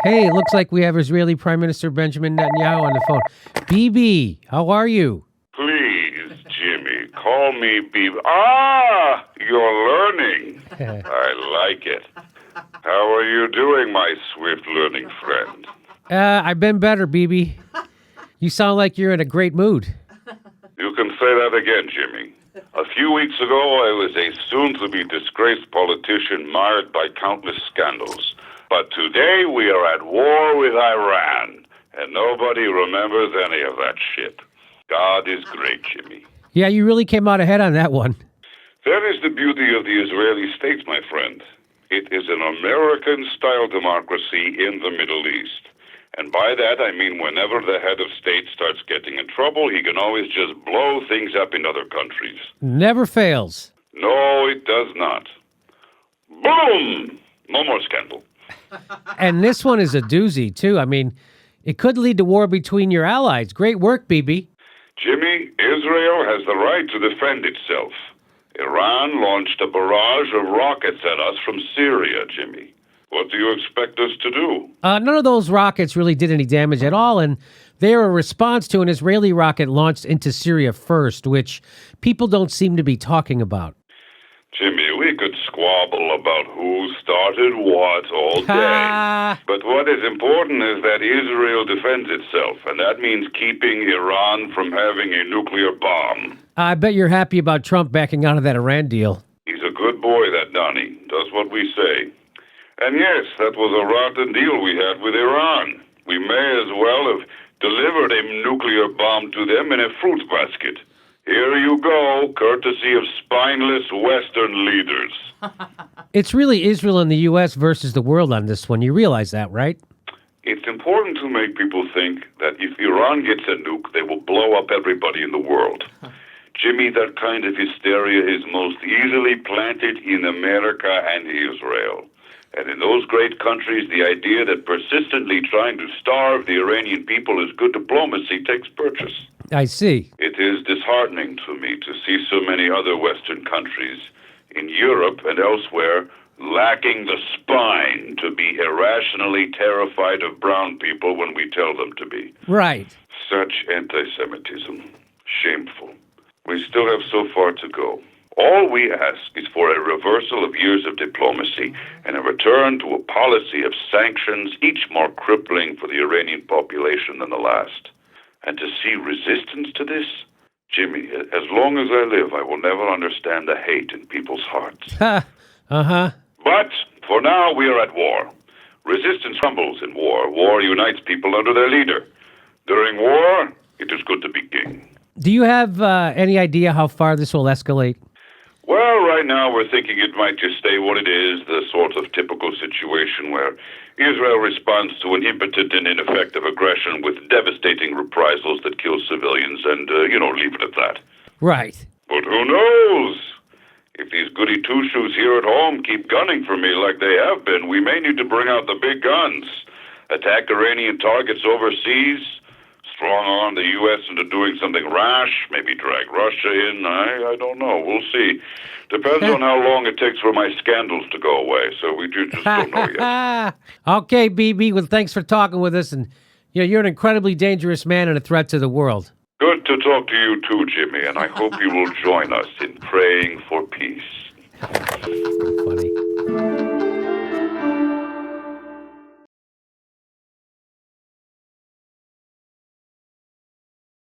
Hey, it looks like we have Israeli Prime Minister Benjamin Netanyahu on the phone. BB, how are you? Please, Jimmy, call me Beav. Ah, you're learning. I like it. How are you doing, my swift learning friend? I've been better, BB. You sound like you're in a great mood. You can say that again, Jimmy. A few weeks ago, I was a soon-to-be disgraced politician marred by countless scandals. But today, we are at war with Iran, and nobody remembers any of that shit. God is great, Jimmy. Yeah, you really came out ahead on that one. That is the beauty of the Israeli state, my friend. It is an American-style democracy in the Middle East. And by that, I mean whenever the head of state starts getting in trouble, he can always just blow things up in other countries. Never fails. No, it does not. Boom! No more scandal. And this one is a doozy, too. I mean, it could lead to war between your allies. Great work, BB. Jimmy, Israel has the right to defend itself. Iran launched a barrage of rockets at us from Syria, Jimmy. What do you expect us to do? None of those rockets really did any damage at all, and they're a response to an Israeli rocket launched into Syria first, which people don't seem to be talking about. Jimmy, we could squabble about who started what all day. But what is important is that Israel defends itself, and that means keeping Iran from having a nuclear bomb. I bet you're happy about Trump backing out of that Iran deal. He's a good boy, that Donnie. Does what we say. And yes, that was a rotten deal we had with Iran. We may as well have delivered a nuclear bomb to them in a fruit basket. Here you go, courtesy of spineless Western leaders. It's really Israel and the U.S. versus the world on this one. You realize that, right? It's important to make people think that if Iran gets a nuke, they will blow up everybody in the world. Jimmy, that kind of hysteria is most easily planted in America and Israel. And in those great countries, the idea that persistently trying to starve the Iranian people is good diplomacy takes purchase. I see. It is disheartening to me to see so many other Western countries in Europe and elsewhere lacking the spine to be irrationally terrified of brown people when we tell them to be. Right. Such anti-Semitism. Shameful. We still have so far to go. All we ask is for a reversal of years of diplomacy and a return to a policy of sanctions, each more crippling for the Iranian population than the last. And to see resistance to this, Jimmy, as long as I live, I will never understand the hate in people's hearts. Uh-huh. But for now, we are at war. Resistance crumbles in war. War unites people under their leader. During war, it is good to be king. Do you have any idea how far this will escalate? Well, right now we're thinking it might just stay what it is, the sort of typical situation where Israel responds to an impotent and ineffective aggression with devastating reprisals that kill civilians and, leave it at that. Right. But who knows? If these goody two-shoes here at home keep gunning for me like they have been, we may need to bring out the big guns, attack Iranian targets overseas, strong-arm the U.S. into doing something rash, maybe drag Russia in. I don't know. We'll see. Depends on how long it takes for my scandals to go away, so we just don't know yet. Okay, BB, well, thanks for talking with us, and you're an incredibly dangerous man and a threat to the world. Good to talk to you too, Jimmy, and I hope you will join us in praying for peace. Funny.